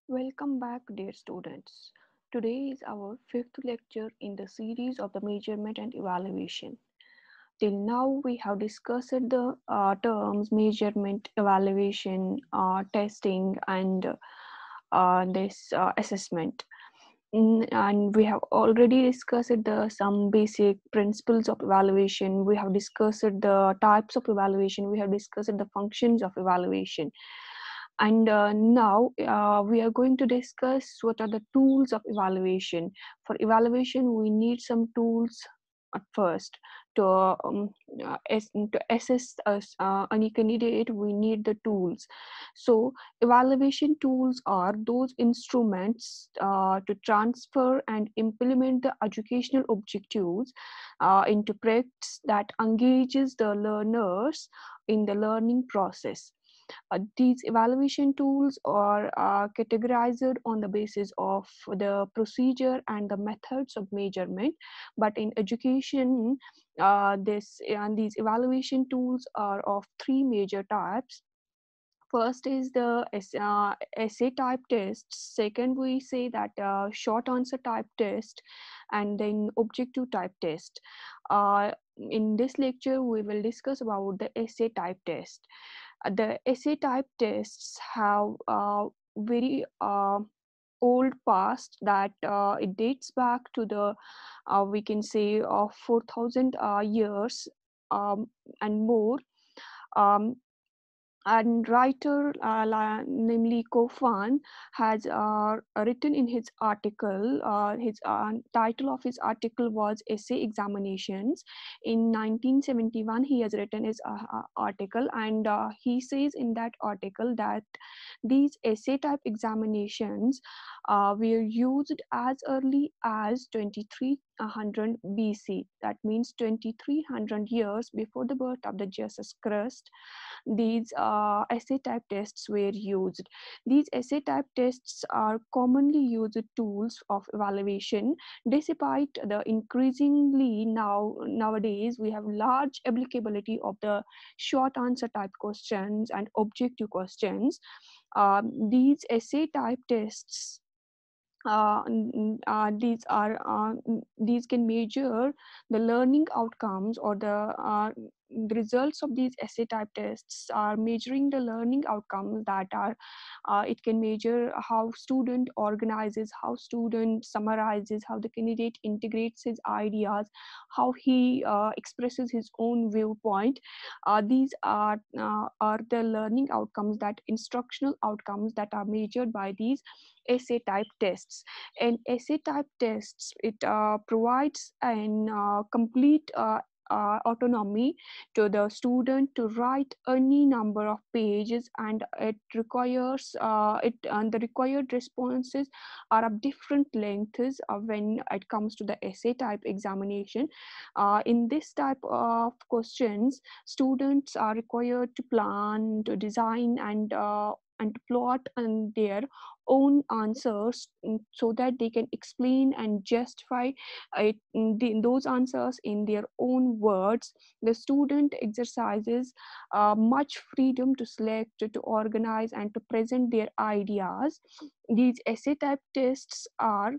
Welcome back, dear students. Today is our fifth lecture in the series of the measurement and evaluation. Till now, we have discussed the terms measurement, evaluation, testing, and this assessment. And we have already discussed some basic principles of evaluation. We have discussed the types of evaluation. We have discussed the functions of evaluation, and now we are going to discuss what are the tools of evaluation. For evaluation, we need some tools at first to, to assess us, any candidate. We need the tools. So, evaluation tools are those instruments to transfer and implement the educational objectives into practice that engages the learners in the learning process. These evaluation tools are categorized on the basis of the procedure and the methods of measurement. But in education, these evaluation tools are of three major types. First is the essay type test. Second, we say that short answer type test, and then objective type test. In this lecture, we will discuss about the essay type test. The essay type tests have very old past that it dates back to the we can say of 4,000 years and more. Um, and writer namely Kofan has written in his article, his title of his article was Essay Examinations. In 1971 he has written his article, and he says in that article that these essay type examinations were used as early as 2300 BC. That means 2300 years before the birth of the Jesus Christ. These essay type tests were used. These essay type tests are commonly used tools of evaluation. Despite the increasingly nowadays we have large applicability of the short answer type questions and objective questions. These essay type tests these can measure the learning outcomes, or the results of these essay type tests are measuring the learning outcomes that are it can measure how student organizes, how student summarizes, how the candidate integrates his ideas, how he expresses his own viewpoint. These are the learning outcomes, that instructional outcomes that are measured by these essay type tests. And essay type tests, it provides an complete autonomy to the student to write any number of pages, and it requires it and the required responses are of different lengths when it comes to the essay type examination. In this type of questions, students are required to plan, to design, and to plot on their own answers, so that they can explain and justify those answers in their own words. The student exercises much freedom to select, to organize, and to present their ideas. These essay type tests are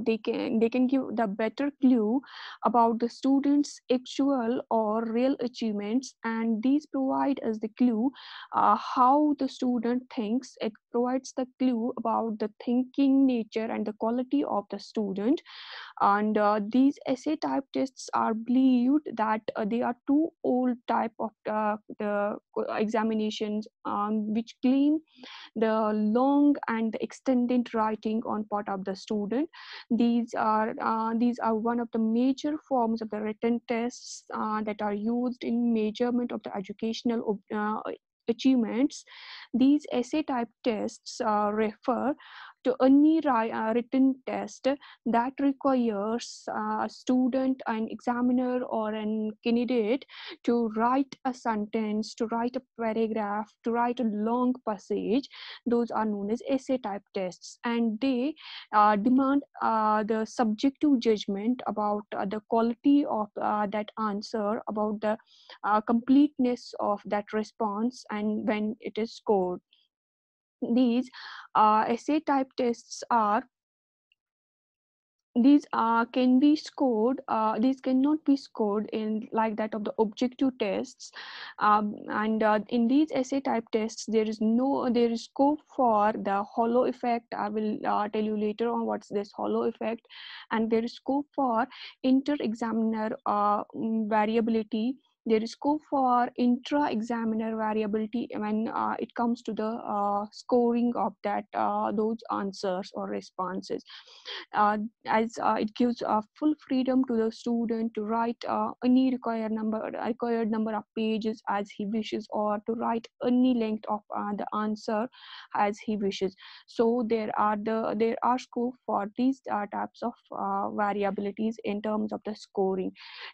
they can give the better clue about the students actual or real achievements, and these provide us the clue how the student thinks. It provides the clue about the thinking nature and the quality of the student. And these essay type tests are believed that they are two old type of the examinations, which claim the long and extended writing on part of the student. These are one of the major forms of the written tests that are used in measurement of the educational achievements. These essay type tests refer to any written test that requires a student, an examiner, or an candidate to write a sentence, to write a paragraph, to write a long passage. Those are known as essay type tests, and they demand the subjective judgment about the quality of that answer, about the completeness of that response, and when it is scored. These essay type tests are these can be scored these cannot be scored in like that of the objective tests, and in these essay type tests there is scope for the hollow effect. I will tell you later on what's this hollow effect. And there is scope for inter examiner variability. There is scope for intra-examiner variability when it comes to the scoring of that those answers or responses, uh, as it gives full freedom to the student to write any required number of pages as he wishes, or to write any length of the answer as he wishes. So there are scope for these types of variabilities in terms of the scoring.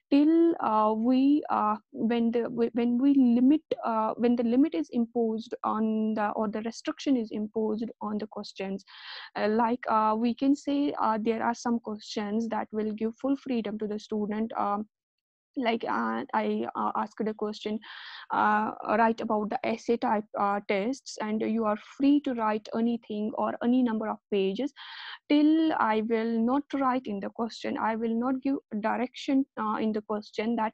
Till we when we limit when the limit is imposed on the, or the restriction is imposed on the questions, we can say there are some questions that will give full freedom to the student. I asked a question, write about the essay type tests, and you are free to write anything or any number of pages. Till I will not write in the question, I will not give direction in the question that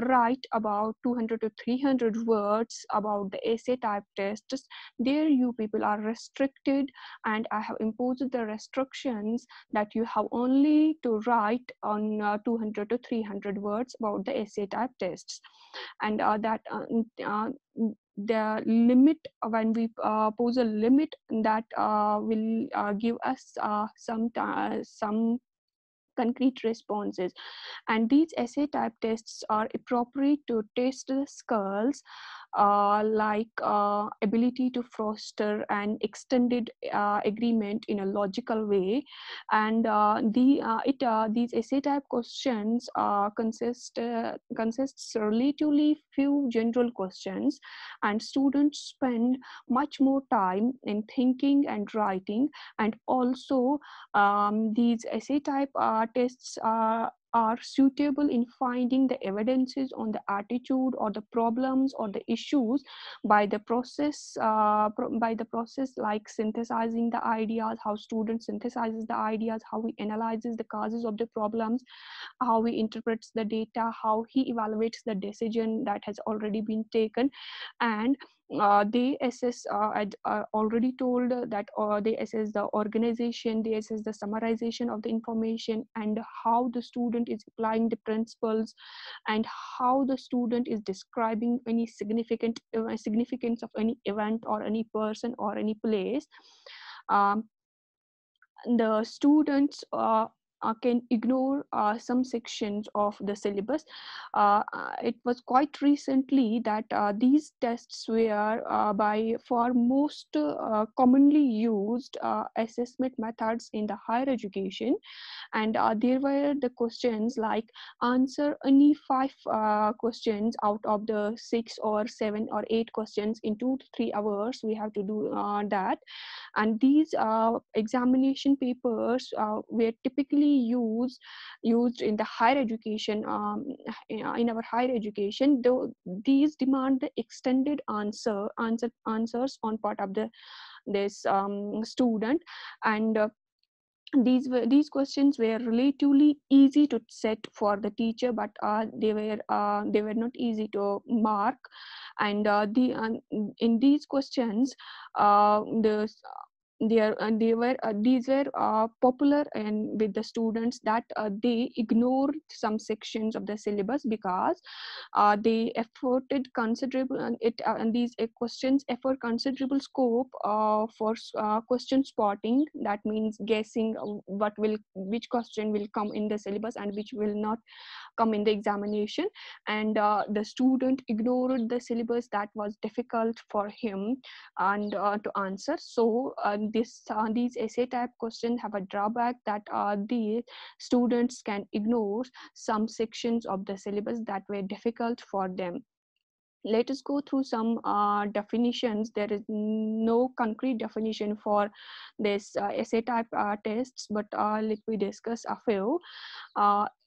write about 200 to 300 words about the essay type tests. There you people are restricted, and I have imposed the restrictions that you have only to write on 200 to 300 words about the essay type tests. And the limit, when we pose a limit, that will give us some concrete responses. And these essay type tests are appropriate to test the skills ability to foster an extended agreement in a logical way. And these essay type questions consists relatively few general questions, and students spend much more time in thinking and writing. And also these essay type tests are suitable in finding the evidences on the attitude or the problems or the issues by the process like synthesizing the ideas, how students synthesizes the ideas, how he analyzes the causes of the problems, how he interprets the data, how he evaluates the decision that has already been taken. And they assess, I already told that they assess the organization, they assess the summarization of the information, and how the student is applying the principles, and how the student is describing any significance of any event or any person or any place. um, the students can ignore some sections of the syllabus. It was quite recently that these tests were by far most commonly used assessment methods in the higher education. And there were the questions like answer any 5 questions out of the 6 or 7 or 8 questions in 2 to 3 hours. We have to do that. And these examination papers were typically used in the higher education, in our higher education, though these demand the extended answers on part of the this student. And these questions were relatively easy to set for the teacher, but they were not easy to mark. And in these questions, the they were these were popular and with the students, that they ignored some sections of the syllabus because they efforted considerable, and these questions effort considerable scope for question spotting. That means guessing which question will come in the syllabus and which will not come in the examination. And the student ignored the syllabus that was difficult for him and to answer. So these essay type questions have a drawback that the students can ignore some sections of the syllabus that were difficult for them. Let us go through some definitions. There is no concrete definition for this essay type tests, but let me discuss a few.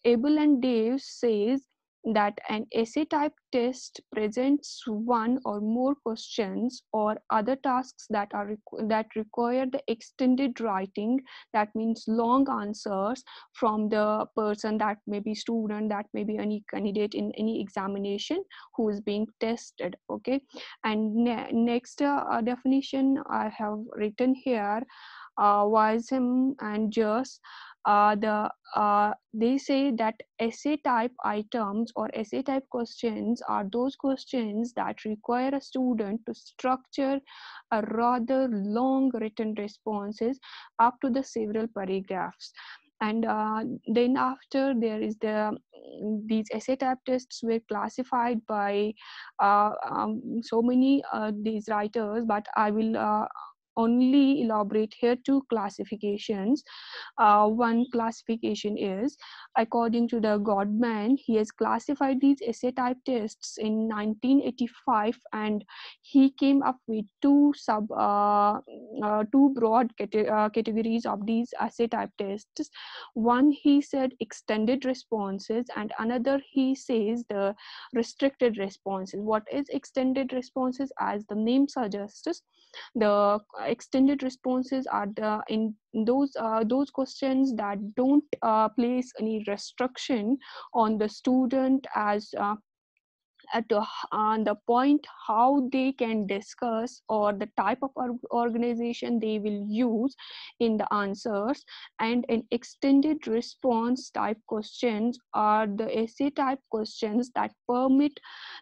Abel and Dave says that an essay type test presents one or more questions or other tasks that require the extended writing, that means long answers from the person, that may be student, that may be any candidate in any examination who is being tested. Okay, and next definition I have written here, Wisdom and Just, they say that essay type items or essay type questions are those questions that require a student to structure a rather long written responses up to the several paragraphs. And then after there is these essay type tests were classified by so many these writers, but I will only elaborate here two classifications. One classification is, according to the Godman, he has classified these essay type tests in 1985, and he came up with two broad categories of these essay type tests. One, he said extended responses, and another he says the restricted responses. What is extended responses? As the name suggests, the extended responses are in those questions that don't place any restriction on the student as at on the point how they can discuss or the type of organization they will use in the answers. And an extended response type questions are the essay type questions that permit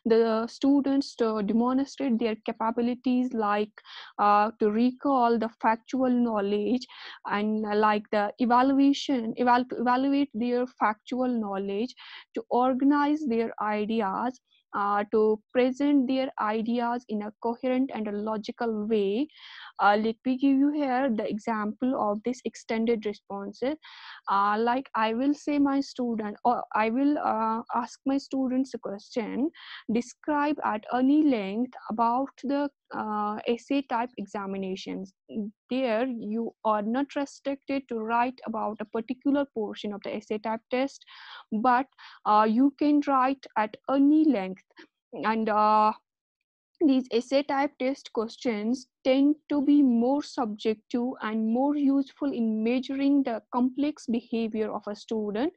the students to demonstrate their capabilities, like to recall the factual knowledge, and like the evaluate their factual knowledge, to organize their ideas, to present their ideas in a coherent and a logical way. Let me give you here the example of this extended responses. Like I will say my student, or I will ask my students a question, describe at any length about the essay type examinations. There you are not restricted to write about a particular portion of the essay type test, but you can write at any length. And these essay type test questions tend to be more subjective and more useful in measuring the complex behavior of a student.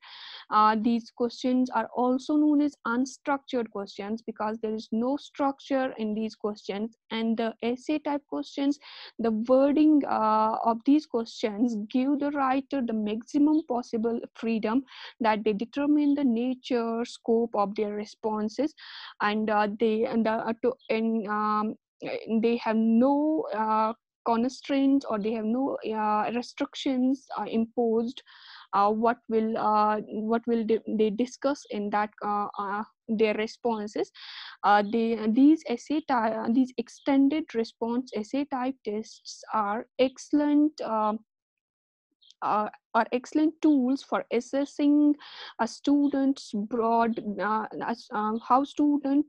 These questions are also known as unstructured questions because there is no structure in these questions. And the essay type questions, the wording of these questions give the writer the maximum possible freedom, that they determine the nature, scope of their responses, and they have no constraints, or they have no restrictions imposed. What will they discuss in that their responses. These extended response essay type tests are excellent tools for assessing a student's broad how student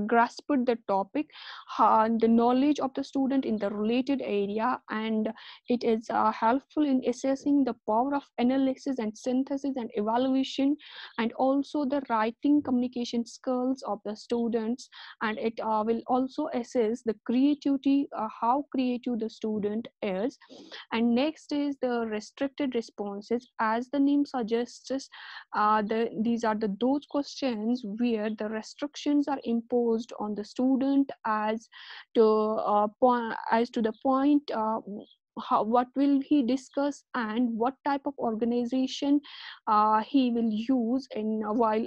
grasped the topic, the knowledge of the student in the related area, and it is helpful in assessing the power of analysis and synthesis and evaluation, and also the writing communication skills of the students. And it will also assess the creativity, how creative the student is. And next is the restricted responses. As the name suggests, these are those questions where the restrictions are imposed on the student as to the point what will he discuss and what type of organization he will use in while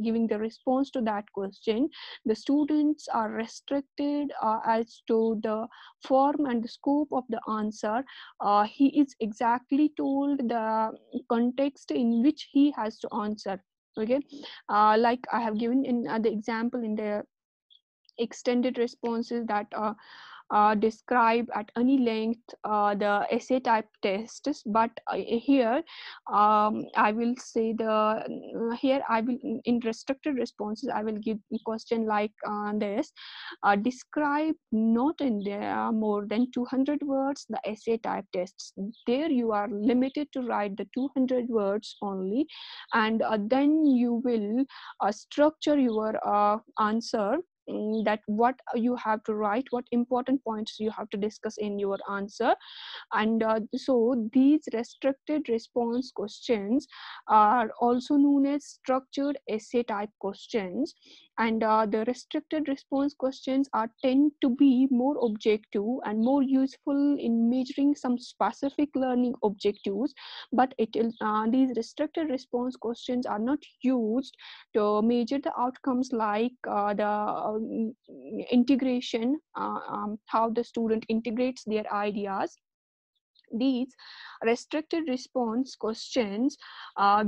giving the response to that question. The students are restricted as to the form and the scope of the answer. He is exactly told the context in which he has to answer. Okay, like I have given in the example in the extended responses, that describe at any length the essay type tests, but here I will say here I will, in restricted responses, I will give a question like this: describe not in there more than 200 words the essay type tests. There you are limited to write the 200 words only, and then you will structure your answer, that what you have to write, what important points you have to discuss in your answer. And so these restricted response questions are also known as structured essay type questions. And the restricted response questions are tend to be more objective and more useful in measuring some specific learning objectives, but these restricted response questions are not used to measure the outcomes like the integration, how the student integrates their ideas. These restricted response questions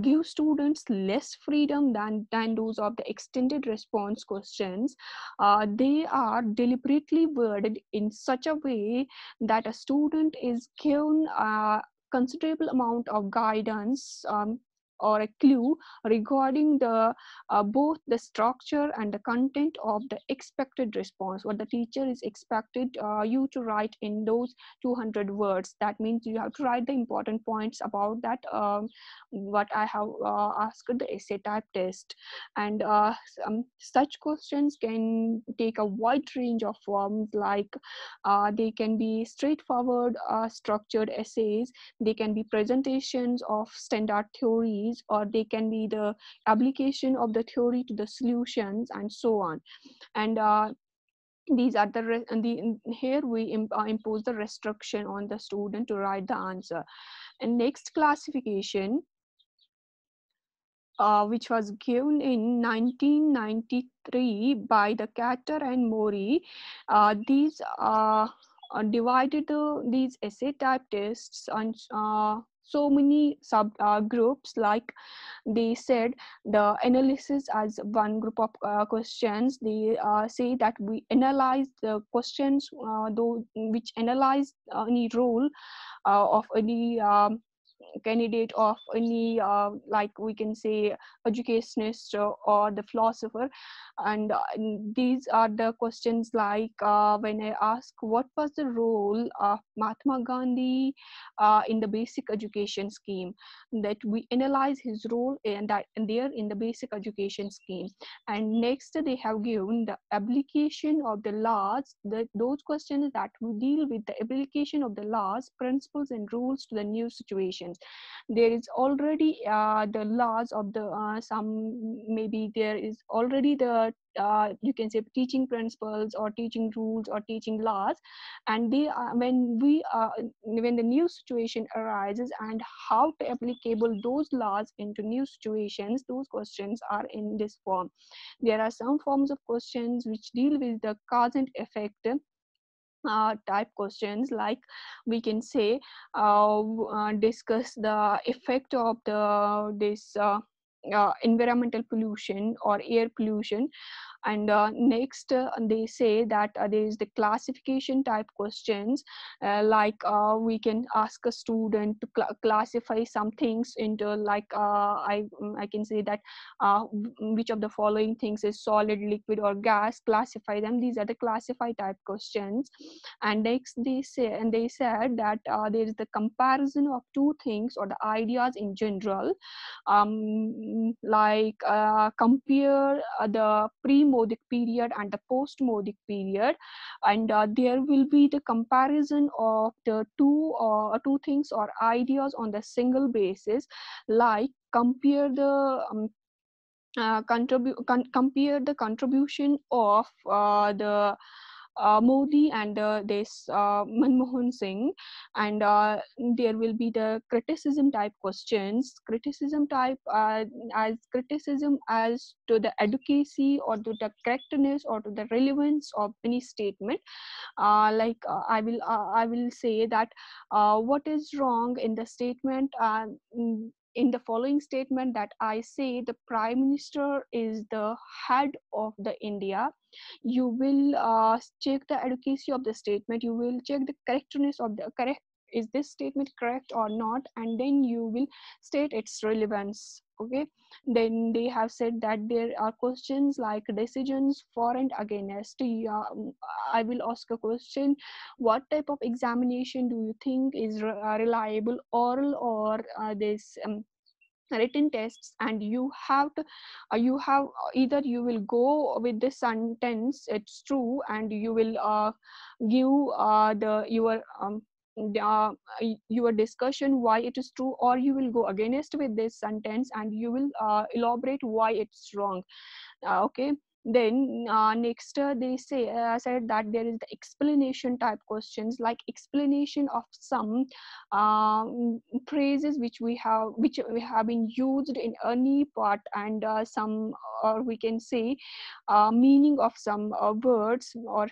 give students less freedom than those of the extended response questions. They are deliberately worded in such a way that a student is given a considerable amount of guidance, or a clue regarding the both the structure and the content of the expected response, what the teacher is expected you to write in those 200 words. That means you have to write the important points about that, what I have asked the essay type test. And such questions can take a wide range of forms, like they can be straightforward structured essays, they can be presentations of standard theories, or they can be the application of the theory to the solutions, and so on. And these are here we impose the restriction on the student to write the answer. And next classification, which was given in 1993 by the Carter and Mori, these divided these essay type tests on so many sub groups. Like they said the analysis as one group of questions. They say that we analyze the questions though which analyze any role of any candidate, of any like we can say educationist or the philosopher. And these are the questions like when I ask what was the role of Mahatma Gandhi in the basic education scheme, that we analyze his role and that and there in the basic education scheme. And next they have given the application of the laws, those questions that will deal with the application of the laws, principles and rules to the new situations. There is already the laws of the some, maybe there is already the you can say teaching principles or teaching rules or teaching laws, and they are, when the new situation arises and how to applicable those laws into new situations, those questions are in this form. There are some forms of questions which deal with the cause and effect type questions, like we can say discuss the effect of this environmental pollution or air pollution. And next they say that there is the classification type questions, like we can ask a student to classify some things into, like I can say that which of the following things is solid, liquid or gas, classify them. These are the classify type questions. And next they said that there is the comparison of two things or the ideas in general, like compare the pre-Modic period and the post-Modic period, and there will be the comparison of the two things or ideas on the single basis, like compare the compare the contribution of the Modi and this Manmohan Singh. And there will be the criticism type questions. Criticism type as criticism as to the advocacy or to the correctness or to the relevance of any statement. Like I will say that what is wrong in the statement. in the following statement that I say the Prime Minister is the head of the India, you will check the adequacy of the statement, you will check the correctness of the correct, is this statement correct or not, and then you will state its relevance. Okay, then they have said that there are questions like decisions for and against. Yeah, I will ask a question, what type of examination do you think is reliable, oral or this written tests, and you have to you have either you will go with the sentence it's true and you will give the uh, your discussion why it is true, or you will go against with this sentence and you will elaborate why it's wrong. Okay, then next they said that there is the explanation type questions, like explanation of some phrases which we have been used in any part, and some, or we can say meaning of some words or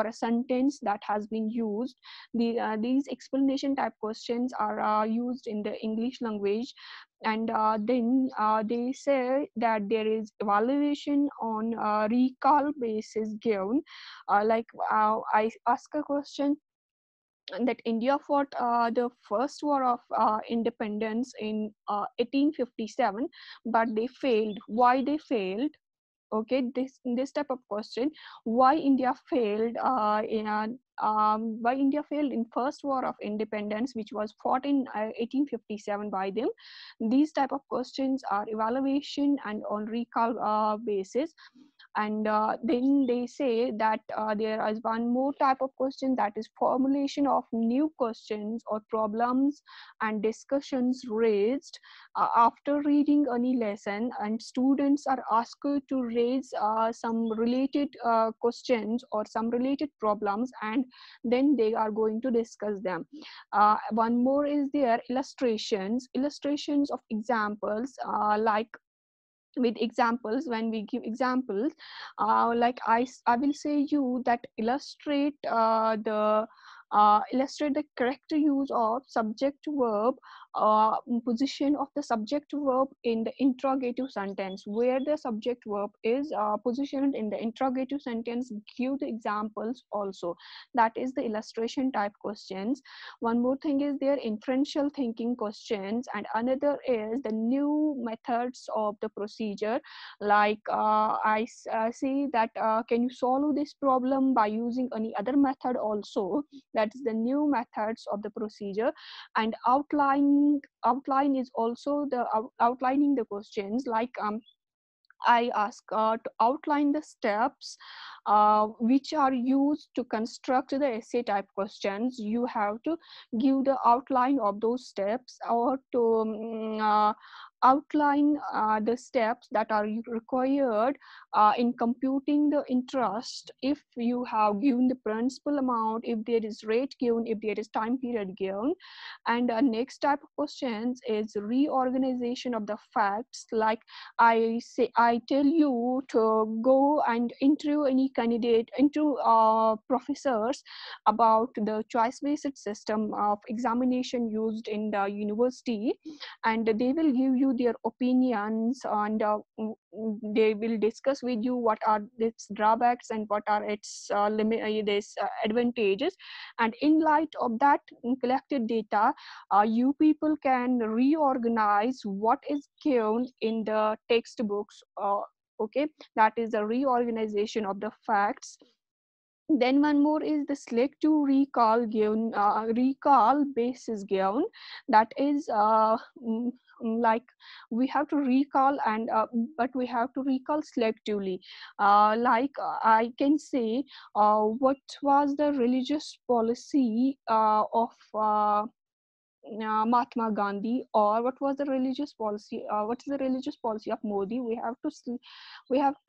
a sentence that has been used. These explanation type questions are used in the English language. And then they say that there is evaluation on recall basis given, I ask a question that India fought the first war of independence in 1857, but they failed. Why they failed? Okay, this type of question, why India failed why India failed in first war of independence, which was fought in 1857 by them. These type of questions are evaluation and on recall basis. And then they say that there is one more type of question, that is formulation of new questions or problems and discussions raised after reading any lesson, and students are asked to raise some related questions or some related problems, and then they are going to discuss them. One more is there illustrations of examples, like with examples, when we give examples, I will say you that illustrate the correct use of subject verb, position of the subject verb in the interrogative sentence. Where the subject verb is positioned in the interrogative sentence, give the examples also. That is the illustration type questions. One more thing is there inferential thinking questions, and another is the new methods of the procedure, like I see that can you solve this problem by using any other method also. That is the new methods of the procedure. And outline is also the outlining the questions, like I ask to outline the steps which are used to construct the essay type questions. You have to give the outline of those steps, or to outline the steps that are required in computing the interest, if you have given the principal amount, if there is rate given, if there is time period given. And next type of questions is reorganization of the facts, like I tell you to go and interview any candidate, into professors about the choice-based system of examination used in the university, and they will give you their opinions, and they will discuss with you what are its drawbacks and what are its advantages. And in light of that collected data, you people can reorganize what is given in the textbooks. Okay, that is the reorganization of the facts. Then one more is the selective recall given, recall basis given. That is like we have to recall, and but we have to recall selectively. I can say what was the religious policy of Mahatma Gandhi, or what was the religious policy? What is the religious policy of Modi? We have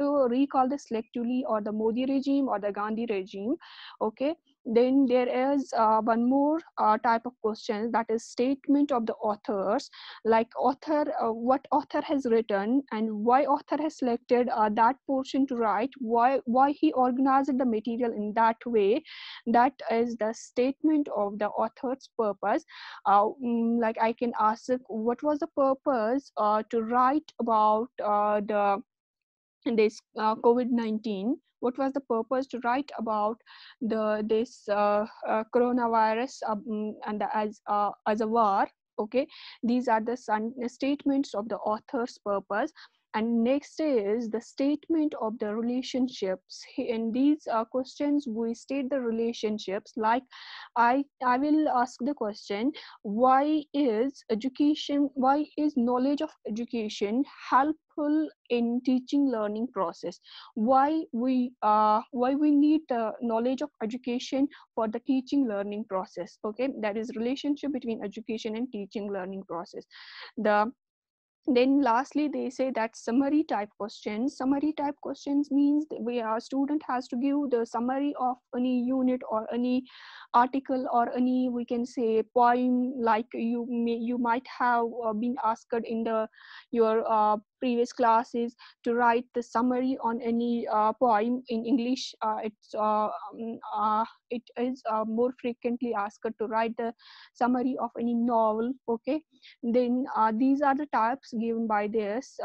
to recall this selectively, or the Modi regime or the Gandhi regime. Okay. Then there is one more type of question, that is statement of the authors, like author, what author has written and why author has selected that portion to write, why he organized the material in that way. That is the statement of the author's purpose. Like I can ask, what was the purpose to write about the this COVID-19? What was the purpose to write about this coronavirus, and as a war? Okay, these are the statements of the author's purpose. And next is the statement of the relationships. In these questions, we state the relationships. Like I will ask the question, why is knowledge of education helpful in teaching learning process? Why we need the knowledge of education for the teaching learning process? Okay, that is relationship between education and teaching learning process. The Then lastly, they say that summary type questions means that our student has to give the summary of any unit or any article or any, we can say, poem. Like you might have been asked in the your previous classes to write the summary on any poem in English. It is more frequently asked to write the summary of any novel. Okay, then these are the types given by this,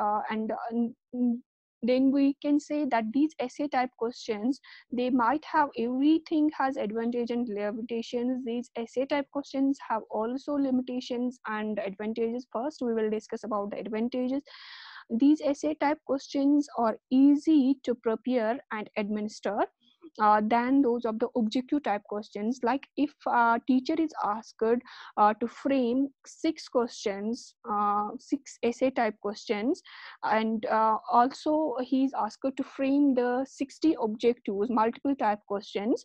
then we can say that these essay type questions, they might have, everything has advantage and limitations. These essay type questions have also limitations and advantages. First we will discuss about the advantages. These essay type questions are easy to prepare and administer than those of the objective type questions. Like if a teacher is asked to frame six essay type questions, and also he's asked to frame the 60 objectives multiple type questions,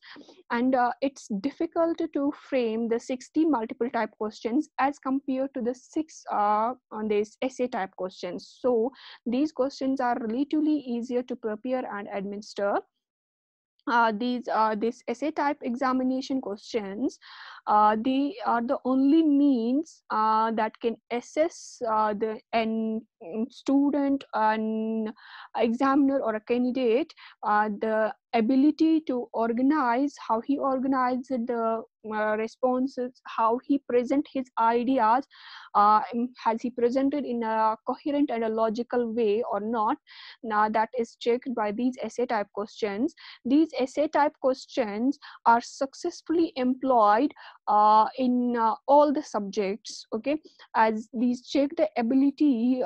and it's difficult to frame the 60 multiple type questions as compared to the six on these essay type questions. So these questions are relatively easier to prepare and administer. These essay type examination questions, they are the only means that can assess the student, an examiner or a candidate, the ability to organize, how he organized the responses, how he present his ideas, has he presented in a coherent and a logical way or not. Now that is checked by these essay type questions. These essay type questions are successfully employed in all the subjects. Okay, as these check the ability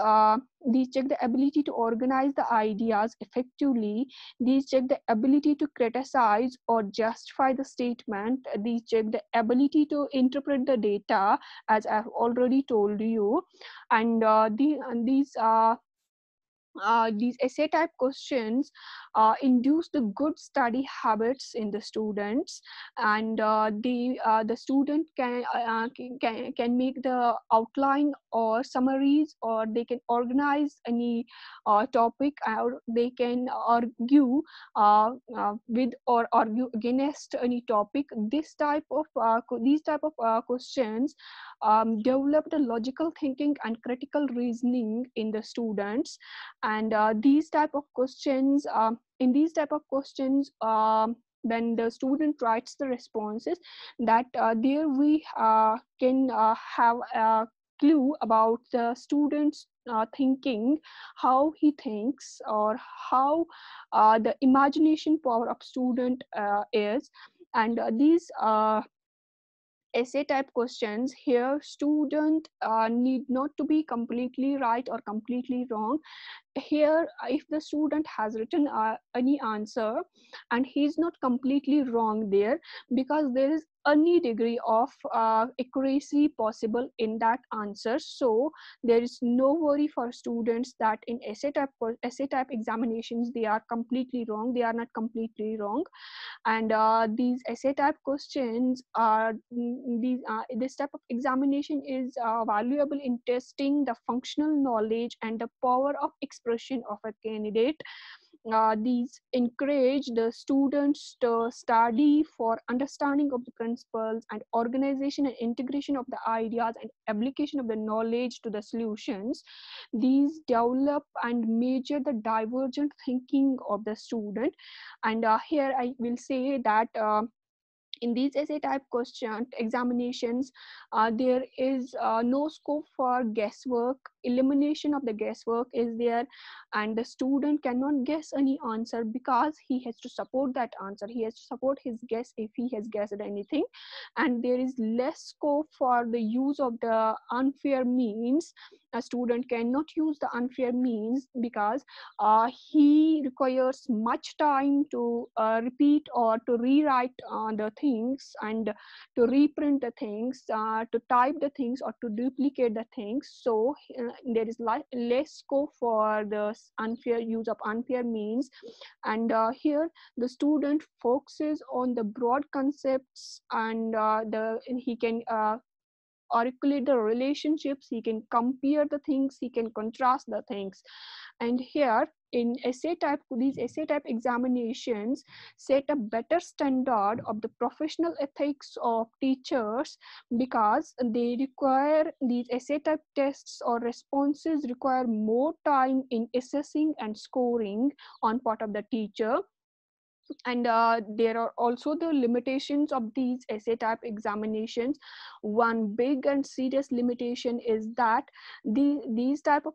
to organize the ideas effectively. These check the ability to criticize or justify the statement. These check the ability to interpret the data, as I've already told you. And these essay type questions induce the good study habits in the students, and the student can make the outline or summaries, or they can organize any topic, or they can argue with or argue against any topic. These type of questions develop the logical thinking and critical reasoning in the students. And these type of questions in these type of questions when the student writes the responses, that there we can have a clue about the student's thinking, how he thinks, or how the imagination power of student is. And these essay type questions, here student need not to be completely right or completely wrong. Here if the student has written any answer and he's not completely wrong there, because there is any degree of accuracy possible in that answer. So there is no worry for students that in essay type examinations they are completely wrong. They are not completely wrong. And these essay type questions are this type of examination is valuable in testing the functional knowledge and the power of expression of a candidate. these encourage the students to study for understanding of the principles and organization and integration of the ideas and application of the knowledge to the solutions. These develop and measure the divergent thinking of the student. And here I will say that in these essay type question examinations, there is no scope for guesswork. Elimination of the guesswork is there, and the student cannot guess any answer because he has to support that answer. He has to support his guess if he has guessed anything. And there is less scope for the use of the unfair means. A student cannot use the unfair means because he requires much time to repeat or to rewrite the things, and to reprint the things, to type the things, or to duplicate the things. So there is less scope for the unfair use of unfair means. And here the student focuses on the broad concepts, and he can articulate the relationships, he can compare the things, he can contrast the things. And here in essay type, these essay type examinations set a better standard of the professional ethics of teachers, because they require these essay type tests or responses require more time in assessing and scoring on part of the teacher. And there are also the limitations of these essay type examinations. One big and serious limitation is that these type of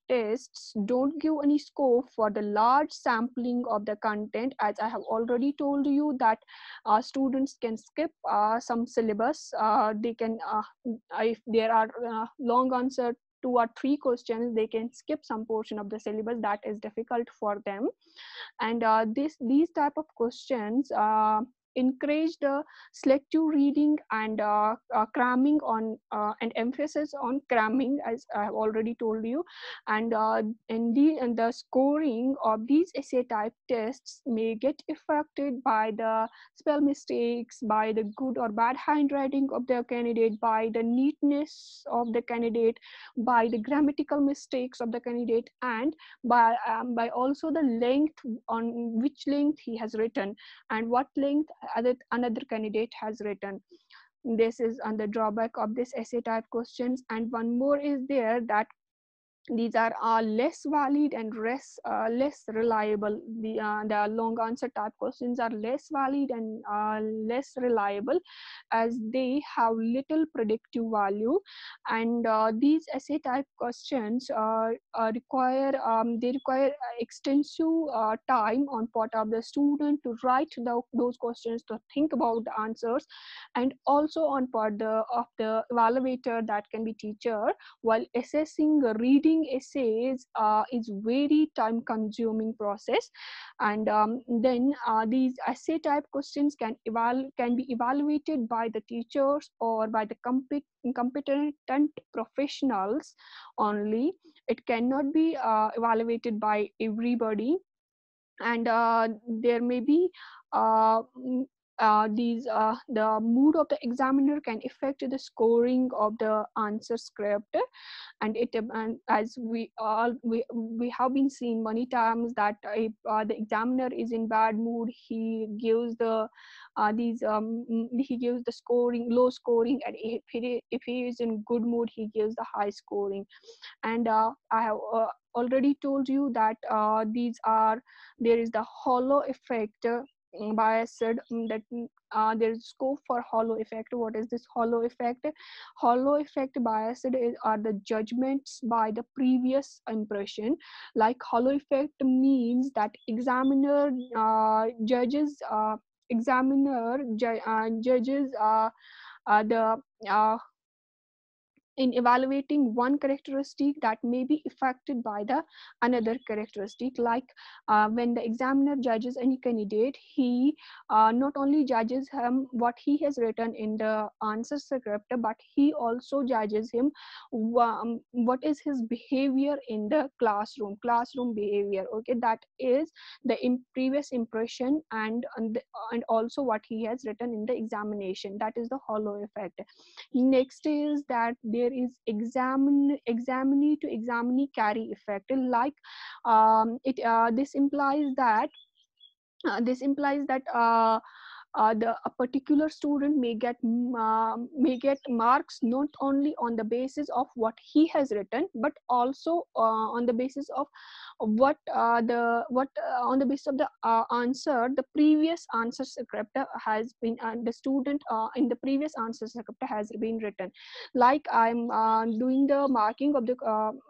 tests don't give any scope for the large sampling of the content. As I have already told you that students can skip some syllabus. They can if there are long answer 2 or 3 questions, they can skip some portion of the syllabus that is difficult for them. And these type of questions encourage the selective reading and cramming on and emphasis on cramming, as I have already told you. And the scoring of these essay type tests may get affected by the spell mistakes, by the good or bad handwriting of the candidate, by the neatness of the candidate, by the grammatical mistakes of the candidate, and by also the length, on which length he has written and what length another candidate has written. This is on the drawback of this essay type questions. And one more is there, that these are less valid and less reliable. The long answer type questions are less valid and less reliable, as they have little predictive value. And these essay type questions require extensive time on part of the student to write those questions, to think about the answers, and also on part of the evaluator, that can be teacher, while assessing reading essays is very time consuming process. And then these essay type questions can be evaluated by the teachers or by the competent professionals only. It cannot be evaluated by everybody. And there may be the mood of the examiner can affect the scoring of the answer script. And as we have been seen many times, that if the examiner is in bad mood, he gives the he gives the scoring low scoring, and if he is in good mood, he gives the high scoring. And I have already told you that there is the hollow effect biased, that there is scope for hollow effect. What is this hollow effect? Hollow effect biased are the judgments by the previous impression. Like hollow effect means that judges the in evaluating one characteristic that may be affected by the another characteristic. Like when the examiner judges any candidate, he not only judges him what he has written in the answer script, but he also judges him what is his behavior in the classroom behavior. Okay, that is the previous impression, and also what he has written in the examination. That is the hollow effect. Next is that there there is examinee to examinee carry effect. Like this implies that a particular student may get marks not only on the basis of what he has written, but also on the basis of what on the basis of the answer the previous answer script has been the student in the previous answer script has been written. Like I'm doing the marking of the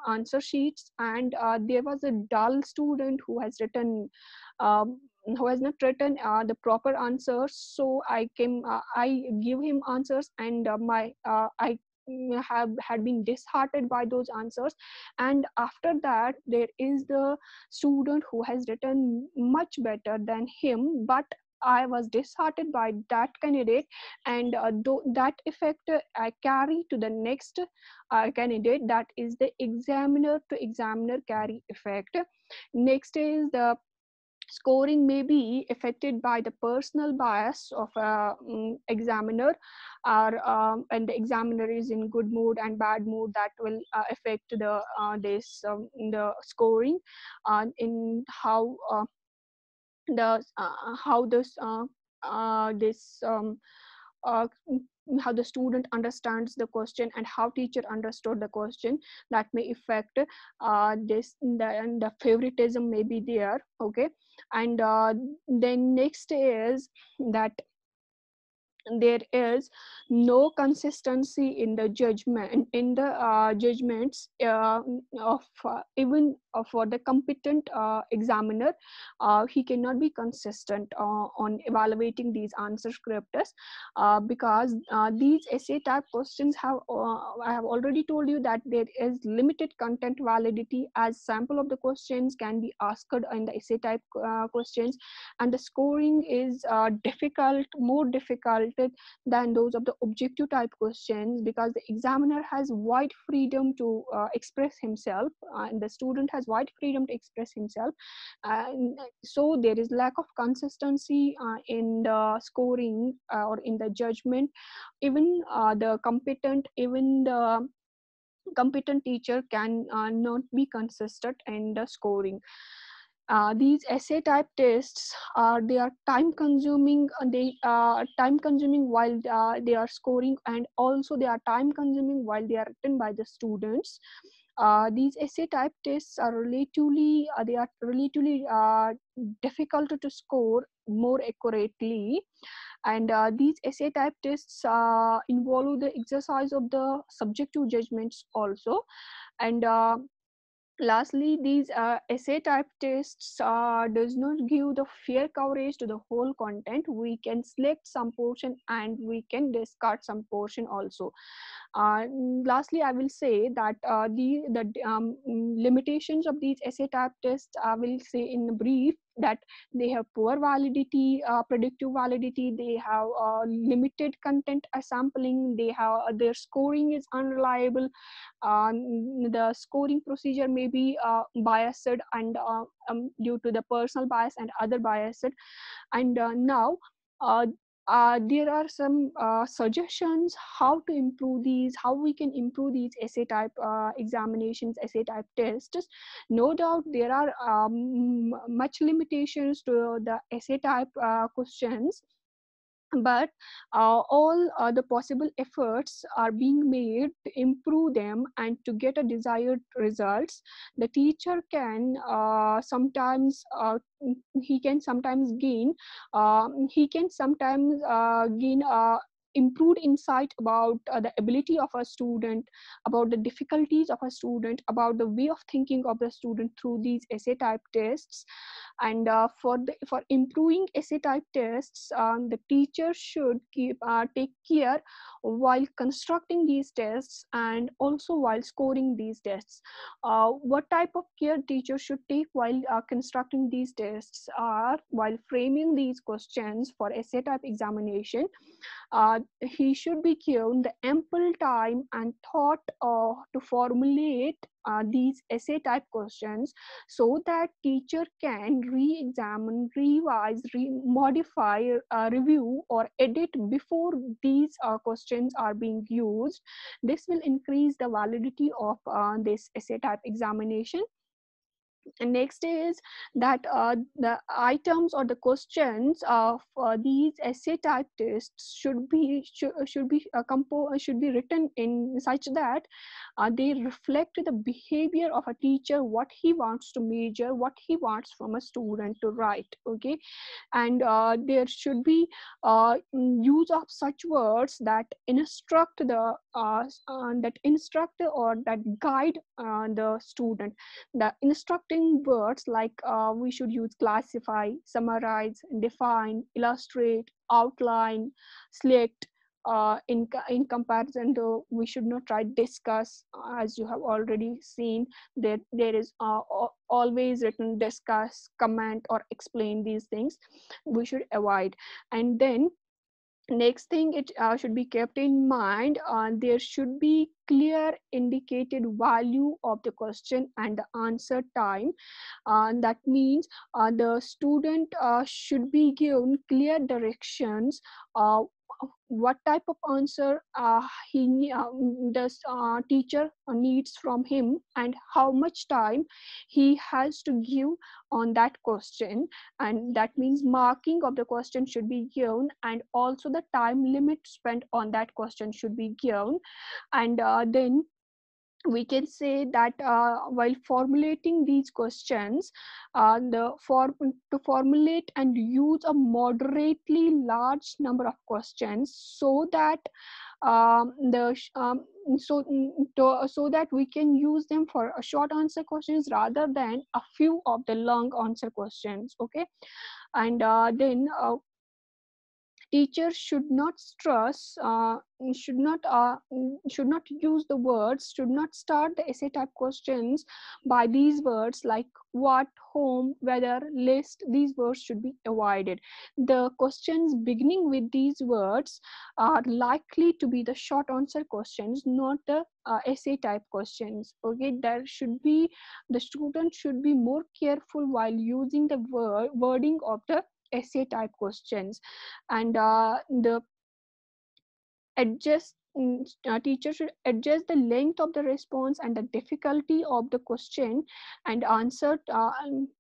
answer sheets, and there was a dull student um, who has not written the proper answers, so I give him answers, and I have had been disheartened by those answers. And after that, there is the student who has written much better than him, but I was disheartened by that candidate, and that effect I carry to the next candidate. That is the examiner to examiner carry effect. Next is the scoring may be affected by the personal bias of a examiner, or and the examiner is in good mood and bad mood, that will affect the scoring in how this uh, how the student understands the question and how teacher understood the question. That may affect and the favoritism may be there. Okay. And then next is that there is no consistency in the judgments of even for the competent examiner. He cannot be consistent on evaluating these answer scripts, because these essay type questions have I have already told you that there is limited content validity, as sample of the questions can be asked in the essay type questions, and the scoring is more difficult than those of the objective type questions, because the examiner has wide freedom to express himself, and the student has wide freedom to express himself. So there is lack of consistency in the scoring or in the judgment. Even the competent teacher can not be consistent in the scoring. These essay type tests they are time consuming. They time consuming while they are scoring, and also they are time consuming while they are written by the students. These essay type tests are relatively difficult to score more accurately, and these essay type tests involve the exercise of the subjective judgments also. And lastly, these essay type tests does not give the fair coverage to the whole content. We can select some portion and we can discard some portion also. Lastly, I will say that the limitations of these essay type tests, I will say in brief, that they have poor validity, predictive validity. They have limited content sampling. They have their scoring is unreliable. The scoring procedure may be biased, and due to the personal bias and other biases. And now uh, there are some suggestions how we can improve these essay type examinations, essay type tests. No doubt there are much limitations to the essay type questions, but all the possible efforts are being made to improve them and to get a desired results. The teacher can sometimes he can sometimes gain improved insight about the ability of a student, about the difficulties of a student, about the way of thinking of the student through these essay type tests. And for improving essay type tests, the teacher should take care while constructing these tests and also while scoring these tests. What type of care teacher should take while constructing these tests are while framing these questions for essay type examination. He should be given the ample time and thought to formulate these essay type questions, so that teacher can re-examine, revise, modify, review or edit before these questions are being used. This will increase the validity of this essay type examination. And next is that the items or the questions of these essay type tests should be written in such that they reflect the behavior of a teacher, what he wants to measure, what he wants from a student to write. Okay, and there should be use of such words that instruct or that guide the student. The instructing words like we should use classify, summarize, define, illustrate, outline, select. In comparison to, we should not try discuss, as you have already seen that there is always written discuss, comment or explain. These things we should avoid. And then next thing, it should be kept in mind, there should be clear indicated value of the question and the answer time. That means the student should be given clear directions, what type of answer the teacher needs from him, and how much time he has to give on that question. And that means marking of the question should be given, and also the time limit spent on that question should be given. And then we can say that while formulating these questions, to formulate and use a moderately large number of questions, so that the so so that we can use them for a short answer questions rather than a few of the long answer questions. Okay, and then teachers should not stress, should not use the words, should not start the essay type questions by these words like what, whom, whether, list. These words should be avoided. The questions beginning with these words are likely to be the short answer questions, not the essay type questions. Okay, the student should be more careful while using the wording of the essay type questions. And the adjust teacher should adjust the length of the response and the difficulty of the question and answer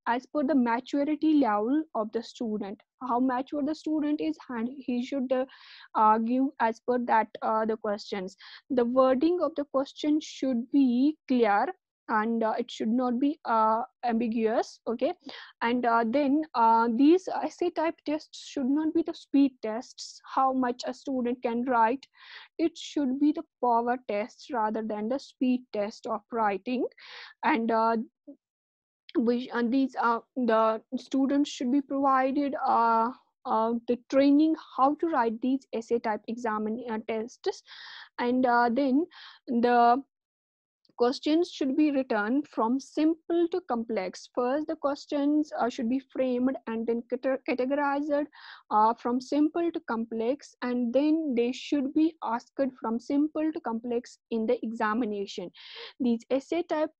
as per the maturity level of the student. How mature the student is, and he should give as per that the questions. The wording of the question should be clear, and it should not be ambiguous. Okay, and then these essay type tests should not be the speed tests, how much a student can write. It should be the power test rather than the speed test of writing. And these the students should be provided the training how to write these essay type tests. And then the questions should be written from simple to complex. First, the questions should be framed and then categorized from simple to complex, and then they should be asked from simple to complex in the examination. These essay type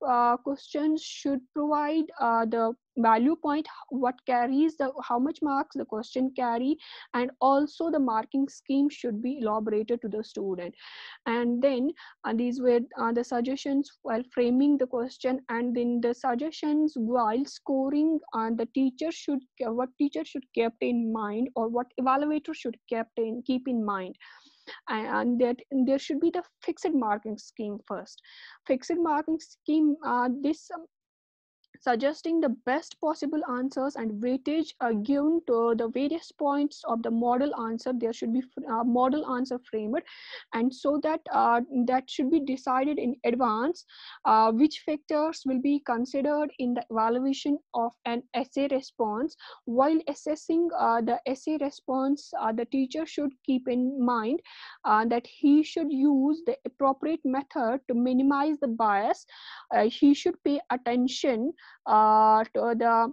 questions should provide the value point, what carries the how much marks the question carry, and also the marking scheme should be elaborated to the student. And then these were the suggestions while framing the question, and then the suggestions while scoring. The teacher should what teacher should keep in mind, or what evaluator should keep in mind. And that there should be the fixed marking scheme first. Fixed marking scheme, this suggesting the best possible answers and weightage are given to the various points of the model answer. There should be model answer framed, and so that that should be decided in advance which factors will be considered in the evaluation of an essay response. While assessing the essay response, the teacher should keep in mind that he should use the appropriate method to minimize the bias. He should pay attention to the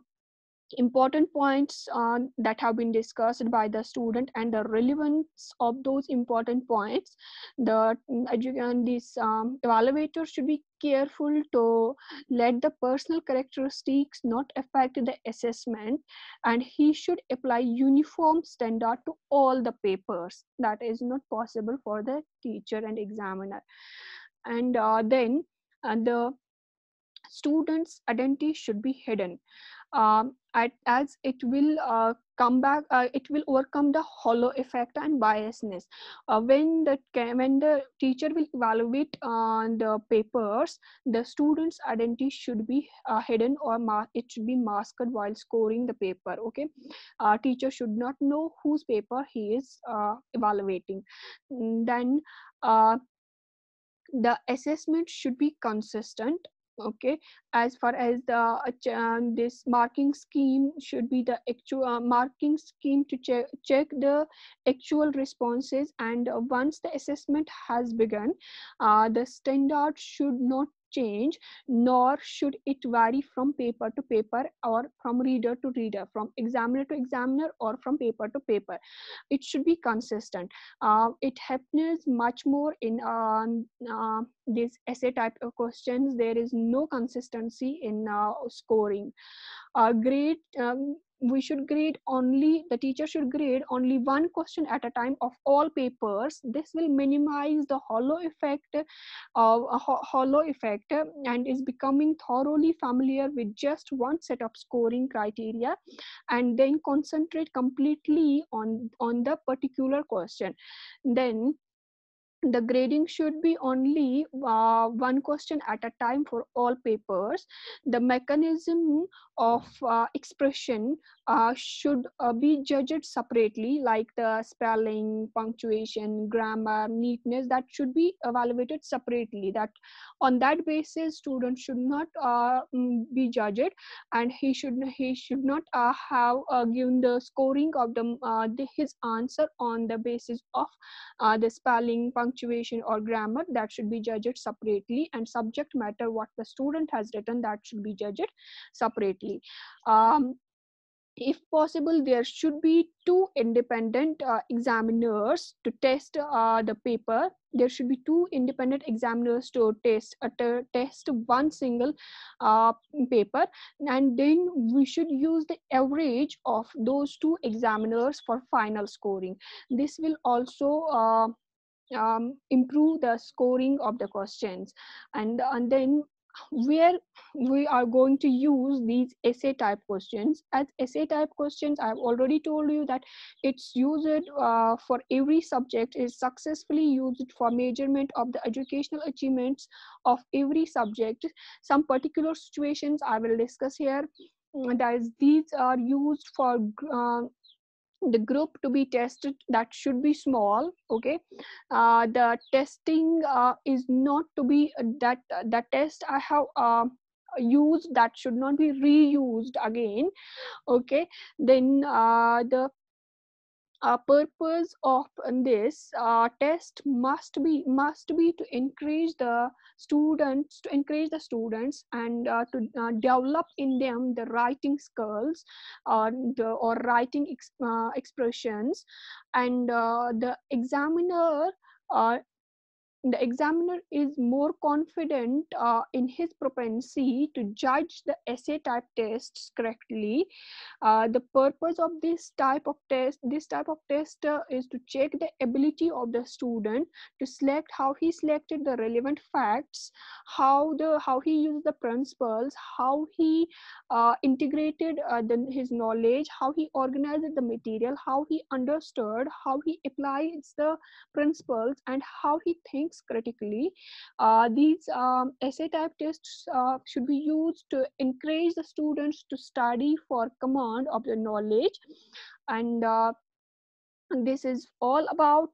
important points that have been discussed by the student and the relevance of those important points. The evaluator should be careful to let the personal characteristics not affect the assessment, and he should apply uniform standard to all the papers. That is not possible for the teacher and examiner. And then the students' identity should be hidden, as it will come back, it will overcome the hollow effect and biasness. When the teacher will evaluate the papers, the student's identity should be hidden, or it should be masked while scoring the paper. Okay, teacher should not know whose paper he is evaluating. Then the assessment should be consistent. Okay, as far as the this marking scheme should be the actual marking scheme to check the actual responses. And once the assessment has begun, the standard should not change, nor should it vary from paper to paper, or from reader to reader, from examiner to examiner, or from paper to paper. It should be consistent. It happens much more in these essay type of questions. There is no consistency in scoring. Grade we should grade only, the teacher should grade only one question at a time of all papers. This will minimize the hollow effect, and is becoming thoroughly familiar with just one set of scoring criteria, and then concentrate completely on the particular question. Then the grading should be only one question at a time for all papers. The mechanism of expression should be judged separately, like the spelling, punctuation, grammar, neatness. That should be evaluated separately. That on that basis, students should not be judged, and he should not have given the scoring of his answer on the basis of the spelling, punctuation, or grammar. That should be judged separately. And subject matter, what the student has written, that should be judged separately. If possible, there should be two independent examiners to test the paper. There should be two independent examiners to test one single paper, and then we should use the average of those two examiners for final scoring. This will also improve the scoring of the questions. And then where we are going to use these essay type questions. As essay type questions, I've already told you that it's used for every subject, is successfully used for measurement of the educational achievements of every subject. Some particular situations I will discuss here. That is, these are used for the group to be tested, that should be small. Okay, the testing is not to be that test I have used, that should not be reused again. Okay, then the purpose of this test must be to encourage the students and to develop in them the writing skills, or writing expressions. And uh, the examiner is more confident in his propensity to judge the essay type tests correctly. The purpose of this type of test is to check the ability of the student to select how he selected the relevant facts, how he used the principles, how he integrated his knowledge, how he organized the material, how he understood, how he applies the principles, and how he thinks critically. These essay type tests should be used to encourage the students to study for command of the knowledge. And this is all about